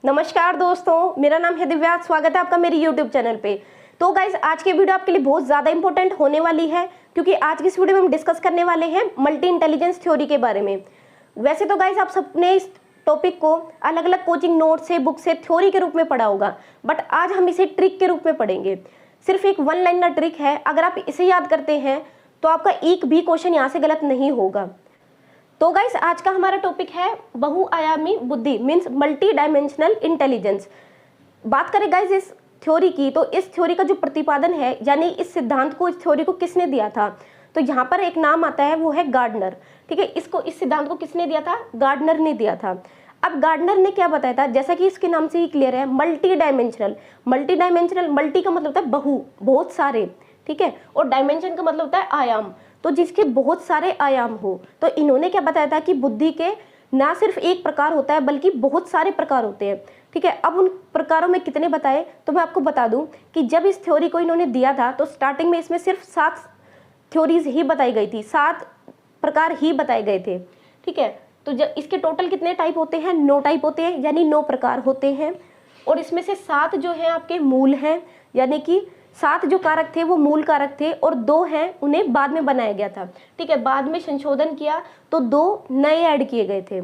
नमस्कार दोस्तों, मेरा नाम है दिव्या। स्वागत है आपका मेरे यूट्यूब चैनल पे। तो गाइज आज की वीडियो आपके लिए बहुत ज़्यादा इंपॉर्टेंट होने वाली है, क्योंकि आज की इस वीडियो में हम डिस्कस करने वाले हैं मल्टी इंटेलिजेंस थ्योरी के बारे में। वैसे तो गाइज आप सबने इस टॉपिक को अलग अलग कोचिंग नोट से, बुक से, थ्योरी के रूप में पढ़ा होगा, बट आज हम इसे ट्रिक के रूप में पढ़ेंगे। सिर्फ एक वन लाइनर ट्रिक है, अगर आप इसे याद करते हैं तो आपका एक भी क्वेश्चन यहाँ से गलत नहीं होगा। तो गाइस आज का हमारा टॉपिक है बहुआयामी बुद्धि, मीन्स मल्टी डायमेंशनल इंटेलिजेंस। बात करें गाइस इस थ्योरी की, तो इस थ्योरी का जो प्रतिपादन है, यानी इस सिद्धांत को, इस थ्योरी को किसने दिया था, तो यहाँ पर एक नाम आता है, वो है गार्डनर। ठीक है, इस सिद्धांत को किसने दिया था? गार्डनर ने दिया था। अब गार्डनर ने क्या बताया था, जैसा कि इसके नाम से ही क्लियर है, multi dimensional. Multi dimensional, multi का मतलब होता है बहु, बहुत सारे, ठीक है, और डायमेंशन का मतलब होता है आयाम, तो जिसके बहुत सारे आयाम हो। तो इन्होंने क्या बताया था कि बुद्धि के ना सिर्फ एक प्रकार होता है बल्कि बहुत सारे प्रकार होते हैं। ठीक है, अब उन प्रकारों में कितने बताए, तो मैं आपको बता दूं कि जब इस थ्योरी को इन्होंने दिया था तो स्टार्टिंग में इसमें सिर्फ 7 थ्योरीज ही बताई गई थी, 7 प्रकार ही बताए गए थे। ठीक है, तो जब इसके टोटल कितने टाइप होते हैं? 9 टाइप होते हैं, यानी 9 प्रकार होते हैं। और इसमें से 7 जो है आपके मूल हैं, यानी कि 7 जो कारक थे वो मूल कारक थे, और 2 हैं उन्हें बाद में बनाया गया था। ठीक है, बाद में संशोधन किया तो 2 नए ऐड किए गए थे।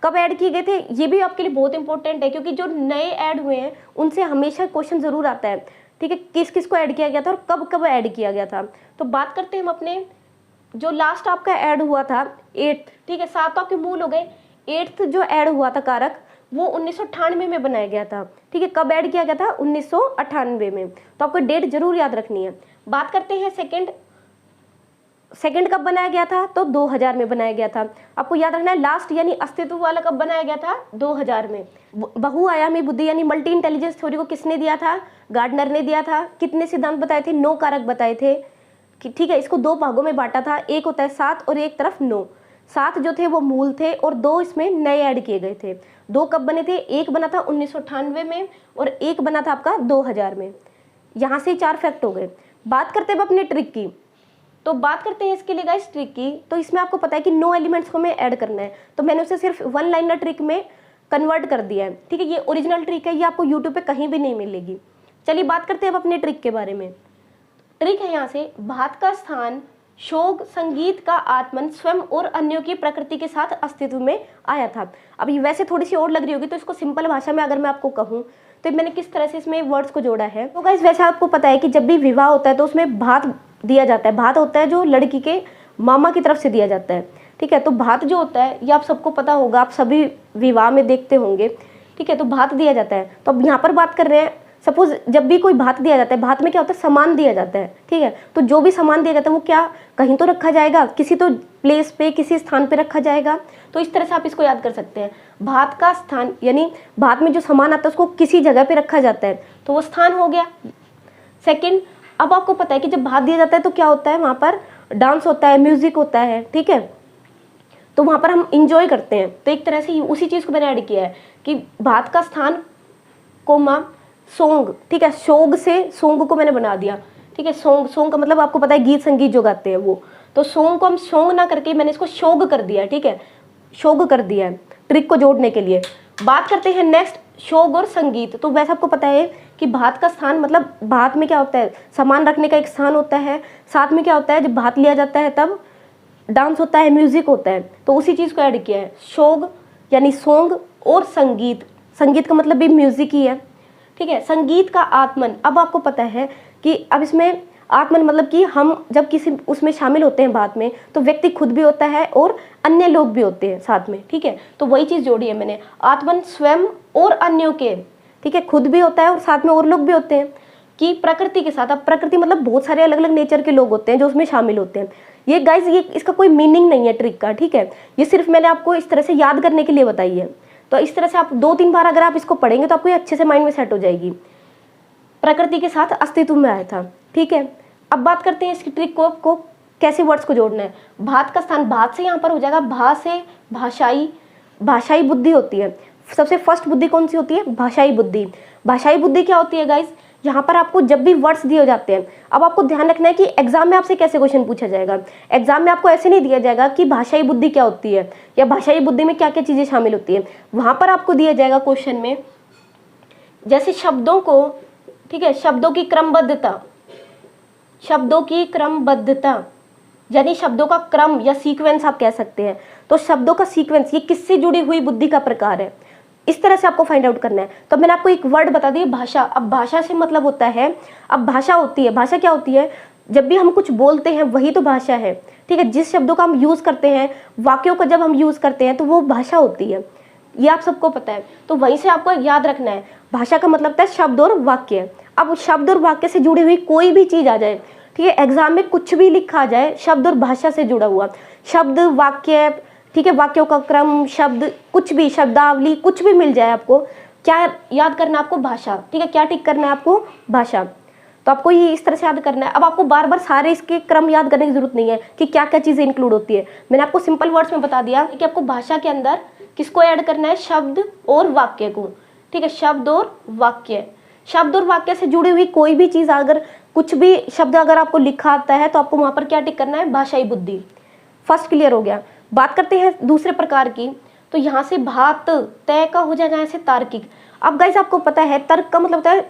कब ऐड किए गए थे ये भी आपके लिए बहुत इंपॉर्टेंट है, क्योंकि जो नए ऐड हुए हैं उनसे हमेशा क्वेश्चन जरूर आता है। ठीक है, किस किस को ऐड किया गया था और कब कब ऐड किया गया था। तो बात करते हैं हम अपने जो लास्ट आपका ऐड हुआ था 8। ठीक है, 7 तो आपके मूल हो गए, 8th जो ऐड हुआ था कारक वो 1998 में बनाया गया था। ठीक है, कब ऐड किया गया था? 1998 में। तो आपको डेट जरूर याद रखनी है। बात करते हैं सेकंड कब बनाया गया था, तो 2000 में बनाया गया था। आपको याद रखना है लास्ट यानी अस्तित्व वाला कब बनाया गया था? 2000 में। बहुआयामी बुद्धि यानी मल्टी इंटेलिजेंस थ्योरी को किसने दिया था? गार्डनर ने दिया था। कितने सिद्धांत बताए थे? 9 कारक बताए थे। ठीक है, इसको 2 भागों में बांटा था, एक होता है 7 और एक तरफ 9। 7 जो थे वो मूल थे और 2 इसमें नए ऐड किए गए थे। 2 कब बने थे? एक बना था 1998 में और एक बना था आपका 2000 में। यहाँ से 4 फैक्ट हो गए। बात करते हैं अपने ट्रिक की, तो बात करते हैं इसके लिए गाइस ट्रिक की। तो इसमें आपको पता है कि 9 एलिमेंट्स को हमें ऐड करना है, तो मैंने उसे सिर्फ वन लाइनर ट्रिक में कन्वर्ट कर दिया है। ठीक है, ये ओरिजिनल ट्रिक है, ये आपको यूट्यूब पे कहीं भी नहीं मिलेगी। चलिए बात करते हैं अब अपने ट्रिक के बारे में। ट्रिक है यहाँ से, भात का स्थान शोक संगीत का आत्मन स्वयं और अन्यों की प्रकृति के साथ अस्तित्व में आया था। अब ये वैसे थोड़ी सी और लग रही होगी, तो इसको सिंपल भाषा में अगर मैं आपको कहूँ तो मैंने किस तरह से इसमें वर्ड्स को जोड़ा है। तो गाइस वैसे आपको पता है कि जब भी विवाह होता है तो उसमें भात दिया जाता है। भात होता है जो लड़की के मामा की तरफ से दिया जाता है। ठीक है, तो भात जो होता है ये आप सबको पता होगा, आप सभी विवाह में देखते होंगे। ठीक है, तो भात दिया जाता है। तो अब यहाँ पर बात कर रहे हैं, सपोज जब भी कोई भात दिया जाता है, भात में क्या होता है? सामान दिया जाता है। ठीक है, तो जो भी सामान दिया जाता है वो क्या कहीं तो रखा जाएगा, किसी तो प्लेस पे, किसी स्थान पे रखा जाएगा। तो इस तरह से आप इसको याद कर सकते हैं। भात का स्थान यानी भात में जो सामान आता है उसको किसी जगह पे रखा जाता है, तो वो स्थान हो गया। सेकंड, अब आपको पता है कि जब भात दिया जाता है तो क्या होता है? वहाँ पर डांस होता है, म्यूजिक होता है। ठीक है, तो वहाँ पर हम इंजॉय करते हैं। तो एक तरह से उसी चीज़ को मैंने ऐड किया है कि भात का स्थान कोमा सॉन्ग। ठीक है, शोग से सॉन्ग को मैंने बना दिया। ठीक है, सॉन्ग का मतलब आपको पता है गीत संगीत जो गाते हैं वो, तो सॉन्ग को हम सॉन्ग ना करके मैंने इसको शोग कर दिया। ठीक है, शोग कर दिया है ट्रिक को जोड़ने के लिए। बात करते हैं नेक्स्ट, शोग और संगीत। तो वैसे आपको पता है कि भात का स्थान मतलब भात में क्या होता है? सामान रखने का एक स्थान होता है। साथ में क्या होता है? जब भात लिया जाता है तब डांस होता है, म्यूजिक होता है। तो उसी चीज़ को ऐड किया है, शोग यानी सॉन्ग और संगीत। संगीत का मतलब भी म्यूजिक ही है। ठीक है, संगीत का आत्मन। अब आपको पता है कि अब इसमें आत्मन मतलब कि हम जब किसी उसमें शामिल होते हैं बात में, तो व्यक्ति खुद भी होता है और अन्य लोग भी होते हैं साथ में। ठीक है, तो वही चीज़ जोड़ी है मैंने, आत्मन स्वयं और अन्यों के। ठीक है, खुद भी होता है और साथ में और लोग भी होते हैं कि प्रकृति के साथ। अब प्रकृति मतलब बहुत सारे अलग अलग नेचर के लोग होते हैं जो उसमें शामिल होते हैं। ये गाइज ये इसका कोई मीनिंग नहीं है ट्रिक का। ठीक है, ये सिर्फ मैंने आपको इस तरह से याद करने के लिए बताई है। तो इस तरह से आप 2-3 बार अगर आप इसको पढ़ेंगे तो आपको ये अच्छे से माइंड में सेट हो जाएगी। प्रकृति के साथ अस्तित्व में आया था। ठीक है, अब बात करते हैं इसकी ट्रिक को कैसे वर्ड्स को जोड़ना है। भात का स्थान, भात से यहाँ पर हो जाएगा, भा से भाषाई, भाषाई बुद्धि होती है। सबसे फर्स्ट बुद्धि कौन सी होती है? भाषाई बुद्धि। भाषाई बुद्धि क्या होती है गाइज? यहाँ पर आपको जब भी वर्ड्स दिए जाते हैं, अब आपको ध्यान रखना है कि एग्जाम में आपसे कैसे क्वेश्चन पूछा जाएगा। एग्जाम में आपको ऐसे नहीं दिया जाएगा कि भाषाई बुद्धि क्या होती है या भाषाई बुद्धि में क्या क्या चीजें शामिल होती है। वहां पर आपको दिया जाएगा क्वेश्चन में जैसे शब्दों को, ठीक है, शब्दों की क्रमबद्धता, शब्दों की क्रमबद्धता यानी शब्दों का क्रम या सीक्वेंस आप कह सकते हैं। तो शब्दों का सीक्वेंस ये किससे जुड़ी हुई बुद्धि का प्रकार है, इस तरह से आपको फाइंड आउट करना है। तो मैंने आपको एक वर्ड बता दिया, भाषा। अब भाषा से मतलब होता है, अब भाषा होती है, भाषा क्या होती है, जब भी हम कुछ बोलते हैं वही तो भाषा है, ठीक है। जिस शब्दों का हम यूज करते हैं, वाक्यों का जब हम यूज करते हैं तो वो भाषा होती है, ये आप सबको पता है। तो वहीं से आपको याद रखना है, भाषा का मतलब है शब्द और वाक्य। अब शब्द और वाक्य से जुड़ी हुई कोई भी चीज आ जाए, ठीक है, एग्जाम में कुछ भी लिखा जाए शब्द और भाषा से जुड़ा हुआ, शब्द, वाक्य, ठीक है, वाक्यों का क्रम, शब्द, कुछ भी, शब्दावली, कुछ भी मिल जाए आपको, क्या याद करना है आपको, भाषा, ठीक है। क्या टिक करना है आपको, भाषा। तो आपको ये इस तरह से याद करना है। अब आपको बार बार सारे इसके क्रम याद करने की जरूरत नहीं है कि क्या क्या चीजें इंक्लूड होती है। मैंने आपको सिंपल वर्ड्स में बता दिया कि आपको भाषा के अंदर किसको ऐड करना है, शब्द और वाक्य को, ठीक है, शब्द और वाक्य। शब्द और वाक्य से जुड़ी हुई कोई भी चीज, अगर कुछ भी शब्द अगर आपको लिखा आता है तो आपको वहां पर क्या टिक करना है, भाषाई बुद्धि। फर्स्ट क्लियर हो गया। बात करते हैं दूसरे प्रकार की। तो यहाँ से भात, तय का हो जाएगा यहाँ से तार्किक। अब गाइस आपको पता है तर्क का मतलब होता है,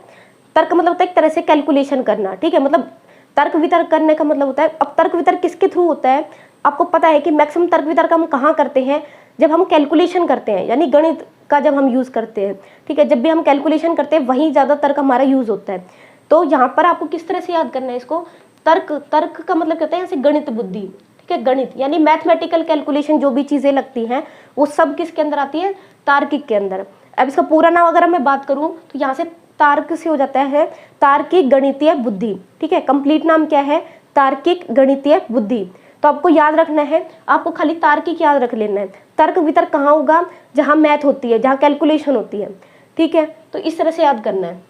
तर्क मतलब होता है एक तरह से कैलकुलेशन करना, ठीक है, मतलब तर्क वितर्क करने का मतलब होता है। अब तर्क वितर्क किसके थ्रू होता है, आपको पता है कि मैक्सिमम तर्क वितर्क हम कहाँ करते हैं, जब हम कैलकुलेशन करते हैं, यानी गणित का जब हम यूज करते हैं, ठीक है, जब भी हम कैलकुलेशन करते हैं वहीं ज्यादा तर्क हमारा यूज होता है। तो यहाँ पर आपको किस तरह से याद करना है इसको, तर्क, तर्क का मतलब कहते हैं यहाँ से गणित बुद्धि, ठीक है, गणित यानी मैथमेटिकल कैलकुलेशन, जो भी चीजें लगती हैं वो सब किसके अंदर आती है, तार्किक के अंदर। अब इसका पूरा नाम अगर मैं बात करूं तो यहाँ से तार्क से हो जाता है तार्किक गणितीय बुद्धि, ठीक है, कंप्लीट नाम क्या है, तार्किक गणितीय बुद्धि। तो आपको याद रखना है, आपको खाली तार्किक याद रख लेना है। तर्क वितर्क कहाँ होगा, जहाँ मैथ होती है, जहाँ कैलकुलेशन होती है, ठीक है। तो इस तरह से याद करना है।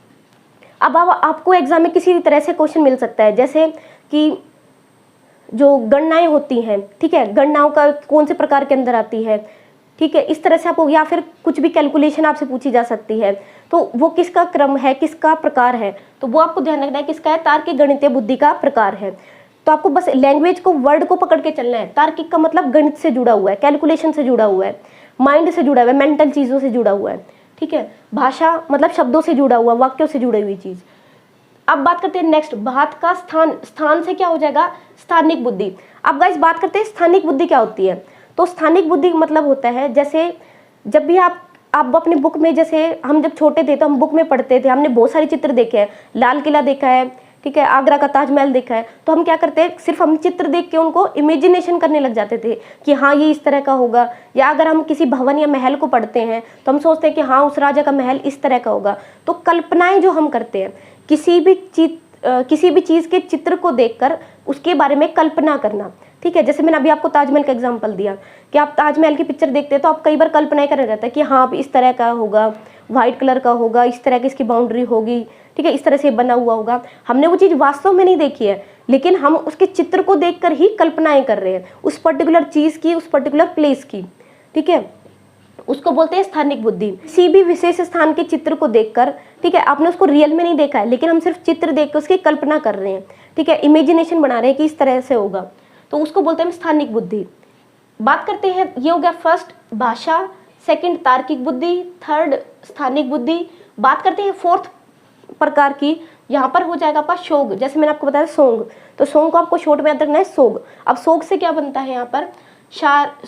अब आपको एग्जाम में किसी भी तरह से क्वेश्चन मिल सकता है, जैसे कि जो गणनाएं होती हैं, ठीक है, गणनाओं का कौन से प्रकार के अंदर आती है, ठीक है, इस तरह से आपको, या फिर कुछ भी कैलकुलेशन आपसे पूछी जा सकती है, तो वो किसका क्रम है, किसका प्रकार है, तो वो आपको ध्यान रखना है किसका है, तार्किक गणितीय बुद्धि का प्रकार है। तो आपको बस लैंग्वेज को, वर्ड को पकड़ के चलना है। तार्किक का मतलब गणित से जुड़ा हुआ है, कैलकुलेशन से जुड़ा हुआ है, माइंड से जुड़ा हुआ है, मेंटल चीजों से जुड़ा हुआ है, ठीक है। भाषा मतलब शब्दों से जुड़ा हुआ, वाक्यों से जुड़ी हुई चीज। अब बात करते हैं नेक्स्ट, भात का स्थान, स्थान से क्या हो जाएगा, स्थानिक बुद्धि। अब गाइस बात करते हैं स्थानिक बुद्धि क्या होती है। तो स्थानिक बुद्धि का मतलब होता है, जैसे जब भी आप अपने बुक में, जैसे हम जब छोटे थे तो हम बुक में पढ़ते थे, हमने बहुत सारे चित्र देखे हैं, लाल किला देखा है, ठीक है, आगरा का ताजमहल देखा है, तो हम क्या करते हैं, सिर्फ हम चित्र देख के उनको इमेजिनेशन करने लग जाते थे कि हाँ ये इस तरह का होगा। या अगर हम किसी भवन या महल को पढ़ते हैं तो हम सोचते हैं कि हाँ उस राजा का महल इस तरह का होगा। तो कल्पनाएं जो हम करते हैं, किसी भी चीज के चित्र को देखकर उसके बारे में कल्पना करना, ठीक है। जैसे मैंने अभी आपको ताजमहल का एग्जांपल दिया कि आप ताजमहल की पिक्चर देखते हैं तो आप कई बार कल्पनाएं करने जाता है कि हाँ इस तरह का होगा, व्हाइट कलर का होगा, इस तरह की इसकी बाउंड्री होगी, ठीक है, इस तरह से बना हुआ होगा। हमने वो चीज वास्तव में नहीं देखी है, लेकिन हम उसके चित्र को देखकर ही कल्पनाएं कर रहे हैं उस पर्टिकुलर चीज की, उस पर्टिकुलर प्लेस की, ठीक है। उसको बोलते हैं स्थानिक बुद्धि। किसी भी विशेष स्थान के चित्र को देखकर, ठीक है, आपने उसको रियल में नहीं देखा है, लेकिन हम सिर्फ चित्र देखकर उसकी कल्पना कर रहे हैं, ठीक है, इमेजिनेशन बना रहे हैं कि इस तरह से होगा, तो उसको बोलते हैं स्थानिक बुद्धि। बात करते हैं, ये हो गया फर्स्ट भाषा, सेकंड तार्किक बुद्धि, थर्ड स्थानिक बुद्धि। बात करते हैं फोर्थ प्रकार की, यहाँ पर हो जाएगा आपका शोग। जैसे मैंने आपको बताया सोंग, तो सोंग को आपको शॉर्ट में याद रखना है सोग। अब सोग से क्या बनता है, यहाँ पर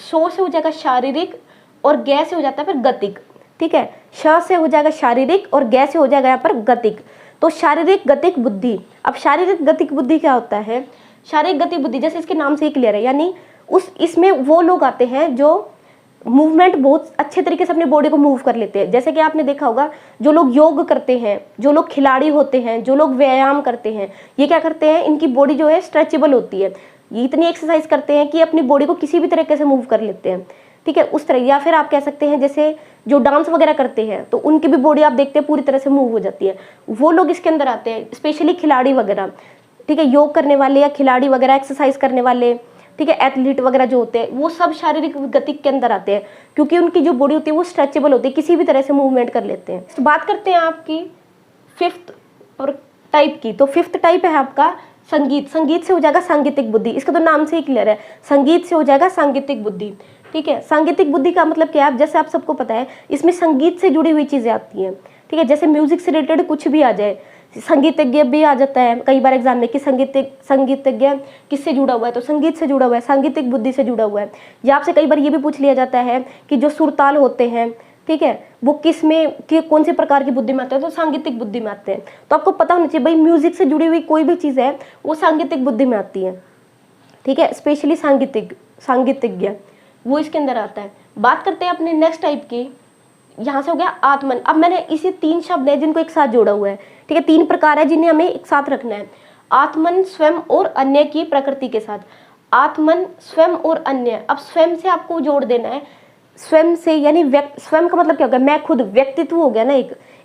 शो से हो जाएगा शारीरिक और गै से हो जाता है फिर गतिक, ठीक है, श से हो जाएगा शारीरिक और गै से हो जाएगा यहाँ पर गतिक। तो शारीरिक गतिक बुद्धि। अब शारीरिक गतिक बुद्धि क्या होता है, शारीरिक गतिक बुद्धि जैसे इसके नाम से ही क्लियर है, यानी इसमें वो लोग आते हैं जो मूवमेंट बहुत अच्छे तरीके से अपनी बॉडी को मूव कर लेते हैं। जैसे कि आपने देखा होगा, जो लोग योग करते हैं, जो लोग खिलाड़ी होते हैं, जो लोग व्यायाम करते हैं, ये क्या करते हैं, इनकी बॉडी जो है स्ट्रेचेबल होती है, ये इतनी एक्सरसाइज करते हैं कि अपनी बॉडी को किसी भी तरीके से मूव कर लेते हैं, ठीक है, उस तरह। या फिर आप कह सकते हैं जैसे जो डांस वगैरह करते हैं तो उनकी भी बॉडी आप देखते हैं पूरी तरह से मूव हो जाती है, वो लोग इसके अंदर आते हैं, स्पेशली खिलाड़ी वगैरह, ठीक है, योग करने वाले या खिलाड़ी वगैरह, एक्सरसाइज करने वाले, ठीक है, एथलीट वगैरह जो होते हैं, वो सब शारीरिक गति के अंदर आते हैं, क्योंकि उनकी जो बॉडी होती है वो स्ट्रेचेबल होती है, किसी भी तरह से मूवमेंट कर लेते हैं। तो बात करते हैं आपकी फिफ्थ टाइप की। तो फिफ्थ टाइप है आपका संगीत। संगीत से हो जाएगा सांगीतिक बुद्धि, इसका तो नाम से ही क्लियर है, संगीत से हो जाएगा सांगीतिक बुद्धि, ठीक है। सांगीतिक बुद्धि का मतलब क्या है, जैसे आप सबको पता है इसमें संगीत से जुड़ी हुई चीजें आती हैं, ठीक है, जैसे म्यूजिक से रिलेटेड कुछ भी आ जाए, संगीतज्ञ भी आ जाता है कई बार एग्जाम में कि संगीतज्ञ किससे जुड़ा हुआ है, तो संगीत से जुड़ा हुआ है, सांगीतिक बुद्धि से जुड़ा हुआ है। या आपसे कई बार ये भी पूछ लिया जाता है कि जो सुरताल होते हैं, ठीक है, वो किस में कि कौन से प्रकार की बुद्धि में आते हैं, तो सांगीतिक बुद्धि में आते हैं। तो आपको पता होना चाहिए भाई म्यूजिक से जुड़ी हुई कोई भी चीज़ है वो सांगीतिक बुद्धि में आती है, ठीक है, स्पेशली सांगीतिज्ञ वो इसके अंदर आता है। बात करते हैं अपने नेक्स्ट टाइप की, यहाँ से हो गया आत्मन। अब मैंने इसी 3 शब्द है जिनको एक साथ जोड़ा हुआ है, ठीक है, 3 प्रकार है जिन्हें हमें एक साथ रखना है। आत्मन, स्वयं और अन्य की प्रकृति के साथ। आत्मन, स्वयं और अन्य। अब स्वयं से आपको जोड़ देना है, स्वयं से यानी स्वयं का मतलब क्या हो गया, मैं खुद, व्यक्तित्व हो गया ना,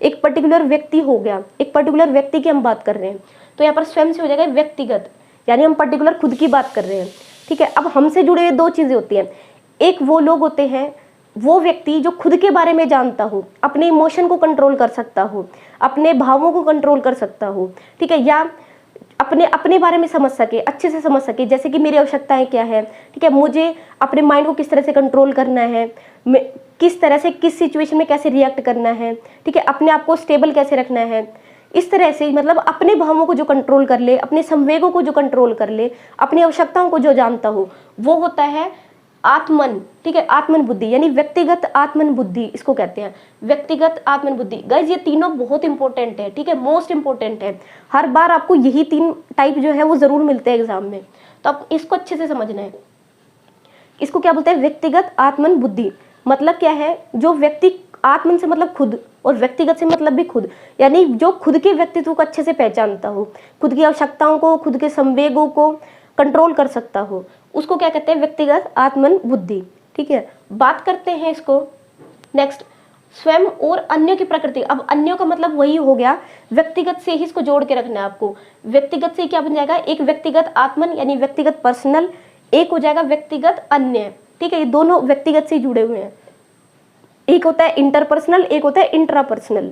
एक पर्टिकुलर व्यक्ति हो गया, एक पर्टिकुलर व्यक्ति की हम बात कर रहे हैं, तो यहाँ पर स्वयं से हो जाएगा व्यक्तिगत, यानी हम पर्टिकुलर खुद की बात कर रहे हैं, ठीक है। अब हमसे जुड़े 2 चीजें होती हैं, एक वो लोग होते हैं, वो व्यक्ति जो खुद के बारे में जानता हो, अपने इमोशन को कंट्रोल कर सकता हो, अपने भावों को कंट्रोल कर सकता हो, ठीक है, या अपने बारे में समझ सके, अच्छे से समझ सके, जैसे कि मेरी आवश्यकताएं क्या है, ठीक है, मुझे अपने माइंड को किस तरह से कंट्रोल करना है, किस तरह से किस सिचुएशन में कैसे रिएक्ट करना है, ठीक है, अपने आप को स्टेबल कैसे रखना है, इस तरह से मतलब अपने भावों को जो कंट्रोल कर ले, अपने संवेगों को जो कंट्रोल कर ले, अपनी आवश्यकताओं को जो जानता हो, वो होता है आत्मन, ठीक है, आत्मन बुद्धि, यानी व्यक्तिगत आत्मन बुद्धि इसको कहते हैं, व्यक्तिगत आत्मन बुद्धि। गाइज ये तीनों बहुत इंपॉर्टेंट है, ठीक है, मोस्ट इंपॉर्टेंट है, हर बार आपको यही 3 टाइप जो है वो जरूर मिलते हैं एग्जाम में, तो आप इसको अच्छे से समझना है। इसको क्या बोलते हैं, व्यक्तिगत आत्मन बुद्धि। मतलब क्या है, जो व्यक्ति, आत्मन से मतलब खुद और व्यक्तिगत से मतलब भी खुद, यानी जो खुद के व्यक्तित्व को अच्छे से पहचानता हो, खुद की आवश्यकताओं को, खुद के संवेगों को कंट्रोल कर सकता हो, उसको क्या कहते हैं, व्यक्तिगत आत्मन बुद्धि, ठीक है। बात करते हैं इसको नेक्स्ट, स्वयं और अन्य की प्रकृति। अब अन्यों का मतलब वही हो गया, व्यक्तिगत से ही इसको जोड़ के रखना है आपको। व्यक्तिगत से क्या बन जाएगा, एक व्यक्तिगत आत्मन यानी व्यक्तिगत पर्सनल, एक हो जाएगा व्यक्तिगत अन्य, ठीक है, ये दोनों व्यक्तिगत से जुड़े हुए हैं। एक होता है इंटरपर्सनल, एक होता है इंट्रापर्सनल।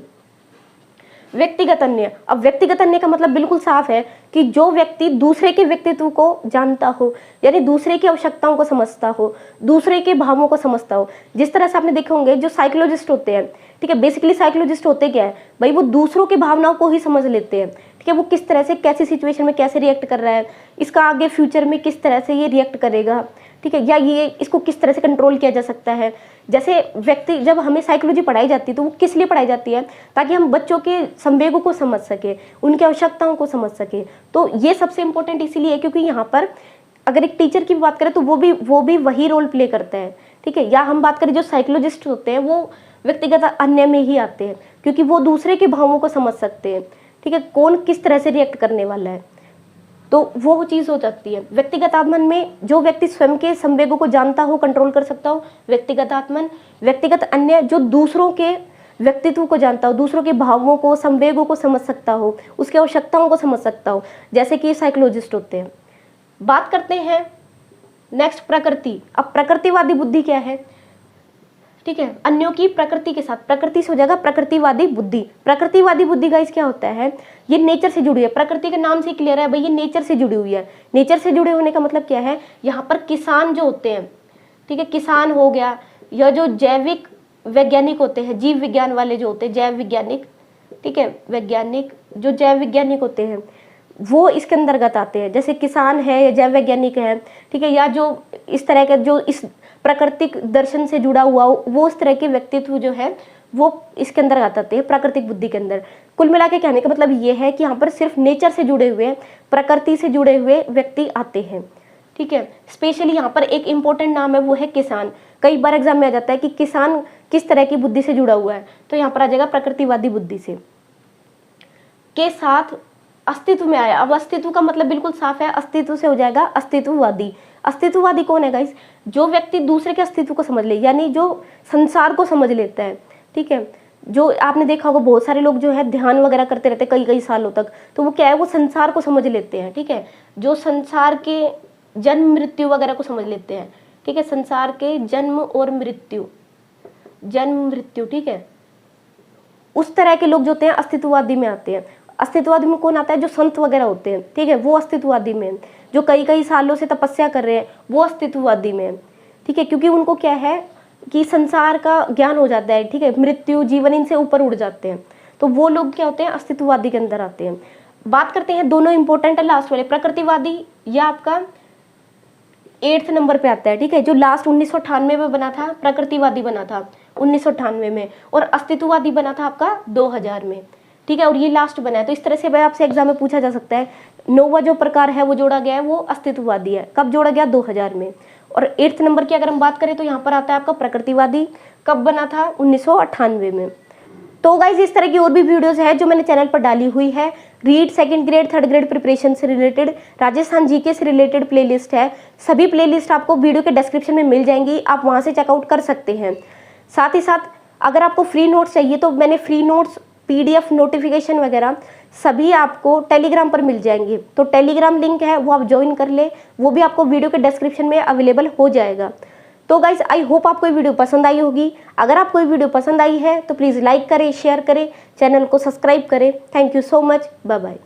व्यक्तिगत अन्य, अब व्यक्तिगत अन्य का मतलब बिल्कुल साफ है कि जो व्यक्ति दूसरे के व्यक्तित्व को जानता हो, यानी दूसरे की आवश्यकताओं को समझता हो, दूसरे के भावों को समझता हो। जिस तरह से आपने देखे होंगे जो साइकोलॉजिस्ट होते हैं, ठीक है, बेसिकली साइकोलॉजिस्ट होते क्या है भाई, वो दूसरों की भावनाओं को ही समझ लेते हैं, ठीक है, वो किस तरह से कैसी सिचुएशन में कैसे रिएक्ट कर रहा है, इसका आगे फ्यूचर में किस तरह से ये रिएक्ट करेगा, ठीक है, या ये इसको किस तरह से कंट्रोल किया जा सकता है। जैसे व्यक्ति, जब हमें साइकोलॉजी पढ़ाई जाती है तो वो किस लिए पढ़ाई जाती है, ताकि हम बच्चों के संवेगों को समझ सके, उनकी आवश्यकताओं को समझ सके। तो ये सबसे इंपॉर्टेंट इसीलिए है क्योंकि यहाँ पर अगर एक टीचर की बात करें तो वो भी वही रोल प्ले करता है, ठीक है। या हम बात करें जो साइकोलॉजिस्ट होते हैं वो व्यक्तिगत अन्य में ही आते हैं, क्योंकि वो दूसरे के भावों को समझ सकते हैं, ठीक है, कौन किस तरह से रिएक्ट करने वाला है, तो वो चीज़ हो जाती है। व्यक्तिगत आत्मन में जो व्यक्ति स्वयं के संवेगों को जानता हो, कंट्रोल कर सकता हो, व्यक्तिगत आत्मन। व्यक्तिगत अन्य, जो दूसरों के व्यक्तित्व को जानता हो, दूसरों के भावों को, संवेगों को समझ सकता हो, उसकी आवश्यकताओं को समझ सकता हो, जैसे कि साइकोलॉजिस्ट होते हैं। बात करते हैं नेक्स्ट, प्रकृति। अब प्रकृतिवादी बुद्धि क्या है, ठीक है, अन्यों की प्रकृति के साथ, प्रकृति से हो जाएगा प्रकृतिवादी बुद्धि। प्रकृतिवादी बुद्धि गाइस क्या होता है, ये नेचर से जुड़ी है, प्रकृति के नाम से क्लियर है भाई, ये नेचर से जुड़ी हुई है। नेचर से जुड़े होने का मतलब क्या है, यहाँ पर किसान जो होते हैं, ठीक है, किसान हो गया, या जो जैविक वैज्ञानिक होते हैं, जीव विज्ञान वाले जो होते हैं, जैव वैज्ञानिक, ठीक है, वैज्ञानिक जो जैव वैज्ञानिक होते हैं वो इसके अंतर्गत आते हैं। जैसे किसान है या जैव वैज्ञानिक है, ठीक है, या जो इस तरह के जो इस प्राकृतिक दर्शन से जुड़ा हुआ वो उस तरह के व्यक्तित्व जो है वो इसके अंदर आते हैं, प्राकृतिक बुद्धि के अंदर। कुल मिला के कहने का मतलब ये है कि यहाँ पर सिर्फ नेचर से जुड़े हुए, प्रकृति से जुड़े हुए व्यक्ति आते हैं, ठीक है। स्पेशली यहाँ पर एक इंपॉर्टेंट नाम है वो है किसान। कई बार एग्जाम में आ जाता है कि किसान किस तरह की बुद्धि से जुड़ा हुआ है, तो यहाँ पर आ जाएगा प्रकृतिवादी बुद्धि से के साथ अस्तित्व में आया। अब अस्तित्व का मतलब बिल्कुल साफ है, अस्तित्व से हो जाएगा अस्तित्ववादी। अस्तित्ववादी कौन है गाइस, जो व्यक्ति दूसरे के अस्तित्व को समझ ले, यानी जो संसार को समझ लेता है, ठीक है। जो आपने देखा होगा बहुत सारे लोग जो है ध्यान वगैरह करते रहते हैं कई सालों तक, तो वो क्या है, वो संसार को समझ लेते हैं, ठीक है, जो संसार के जन्म मृत्यु वगैरह को समझ लेते हैं, ठीक है, संसार के जन्म और मृत्यु, जन्म मृत्यु, ठीक है, उस तरह के लोग जो होते हैं अस्तित्ववादी में आते हैं। अस्तित्ववादी में कौन आता है, जो संत वगैरह होते हैं, ठीक है, वो अस्तित्ववादी में। जो कई सालों से तपस्या कर रहे हैं वो अस्तित्ववादी में, ठीक है, क्योंकि उनको क्या है कि संसार का ज्ञान हो जाता है, ठीक है, मृत्यु जीवन इनसे ऊपर उड़ जाते हैं, तो वो लोग क्या होते हैं, अस्तित्ववादी के अंदर आते हैं। बात करते हैं, दोनों इंपॉर्टेंट है लास्ट वाले, प्रकृतिवादी या आपका 8th नंबर पे आता है, ठीक है। जो लास्ट 1998 में बना था, प्रकृतिवादी बना था 1998 में, और अस्तित्ववादी बना था आपका 2000 में, ठीक है। और ये लास्ट बना है। तो इस तरह से भाई आपसे एग्जाम में पूछा जा सकता है, 9वां जो प्रकार है वो जोड़ा गया है वो अस्तित्ववादी है। कब जोड़ा गया? 2000 में। और 8th नंबर की अगर हम बात करें तो यहाँ पर आता है आपका प्रकृतिवादी। कब बना था? 1998 में। तो गाइज इस तरह की और भी वीडियोस है जो मैंने चैनल पर डाली हुई है। Read 2nd grade 3rd grade preparation से रिलेटेड, राजस्थान जीके से रिलेटेड प्लेलिस्ट है। सभी प्लेलिस्ट आपको वीडियो के डिस्क्रिप्शन में मिल जाएंगी, आप वहाँ से चेकआउट कर सकते हैं। साथ ही साथ अगर आपको फ्री नोट्स चाहिए तो मैंने फ्री नोट्स, PDF, नोटिफिकेशन वगैरह सभी आपको टेलीग्राम पर मिल जाएंगे। तो टेलीग्राम लिंक है वो आप ज्वाइन कर ले, वो भी आपको वीडियो के डिस्क्रिप्शन में अवेलेबल हो जाएगा। तो गाइज आई होप आपको ये वीडियो पसंद आई होगी। अगर आपको ये वीडियो पसंद आई है तो प्लीज़ लाइक करें, शेयर करें, चैनल को सब्सक्राइब करें। Thank you so much, bye bye.